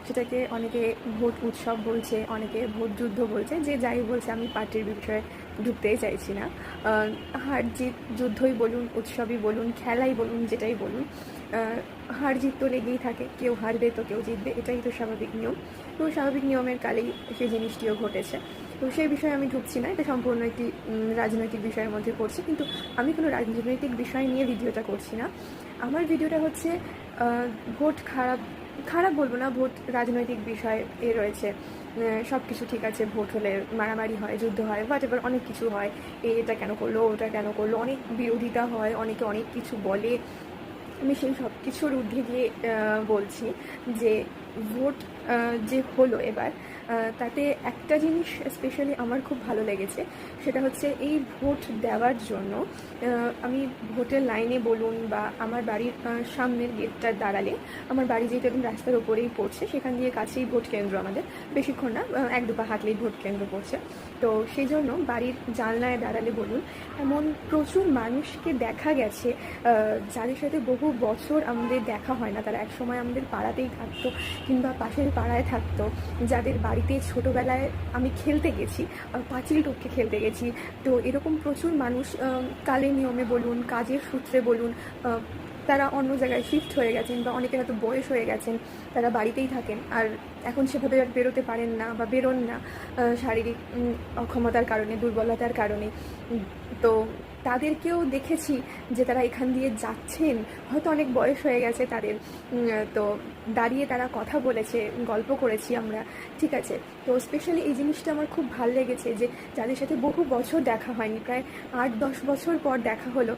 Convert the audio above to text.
সেটাকে অনেকে ভোট উৎসব বলছে, অনেকে ভোট যুদ্ধ বলছে, যে যাই বলছে, আমি পার্টির বিষয়ে ঢুকতেই চাইছি না। হার জিত যুদ্ধই বলুন, উৎসবই বলুন, খেলাই বলুন, যেটাই বলুন, হার জিত তো লেগেই থাকে, কেউ হারবে তো কেউ জিতবে, এটাই তো স্বাভাবিক নিয়ম। তো স্বাভাবিক নিয়মের কালেই সেই জিনিসটিও ঘটেছে। তো সেই বিষয়ে আমি ঢুকছি না, এটা সম্পূর্ণ একটি রাজনৈতিক বিষয়ের মধ্যে পড়ছে, কিন্তু আমি কোনো রাজনৈতিক বিষয় নিয়ে ভিডিওটা করছি না। আমার ভিডিওটা হচ্ছে ভোট খারাপ খারাপ বলবো না, ভোট রাজনৈতিক বিষয় রয়েছে, সব কিছু ঠিক আছে, ভোট হলে মারামারি হয়, যুদ্ধ হয়, হোয়াট এভার, অনেক কিছু হয়, এটা কেন করলো, ওটা কেন করলো, অনেক বিরোধিতা হয়, অনেকে অনেক কিছু বলে। আমি সেই সব কিছুর ঊর্ধ্বে গিয়ে বলছি যে ভোট যে হলো এবার, তাতে একটা জিনিস স্পেশালি আমার খুব ভালো লেগেছে, সেটা হচ্ছে এই ভোট দেওয়ার জন্য আমি ভোটের লাইনে বলুন বা আমার বাড়ির সামনের গেটটা দাঁড়ালে, আমার বাড়ি যেহেতু একদম রাস্তার ওপরেই পড়ছে, সেখান দিয়ে কাছেই ভোট কেন্দ্র আমাদের, বেশিক্ষণ না, এক দুপা হাঁটলেই ভোট কেন্দ্র পড়ছে। তো সেই জন্য বাড়ির জানলায় দাঁড়ালে বলুন, এমন প্রচুর মানুষকে দেখা গেছে যাদের সাথে বহু বছর আমাদের দেখা হয় না, তারা একসময় আমাদের পাড়াতেই থাকতো কিংবা পাশের পাড়ায় থাকতো, যাদের বাড়িতে ছোটোবেলায় আমি খেলতে গেছি, পাঁচিল টপকে খেলতে গেছি। তো এরকম প্রচুর মানুষ কালের নিয়মে বলুন, কাজের সূত্রে বলুন, তারা অন্য জায়গায় শিফট হয়ে গেছেন, বা অনেকের হয়তো বয়স হয়ে গেছেন, তারা বাড়িতেই থাকেন, আর এখন সেভাবে আর বেরোতে পারেন না বা বেরোন না শারীরিক অক্ষমতার কারণে, দুর্বলতার কারণে। তো তাদেরকেও দেখেছি যে তারা এখান দিয়ে যাচ্ছেন, হয়তো অনেক বয়স হয়ে গেছে তাদের, তো দাঁড়িয়ে তারা কথা বলেছে, গল্প করেছি আমরা, ঠিক আছে। তো স্পেশালি এই জিনিসটা আমার খুব ভালো লেগেছে যে যাদের সাথে বহু বছর দেখা হয়নি, প্রায় 8-10 বছর পর দেখা হলো,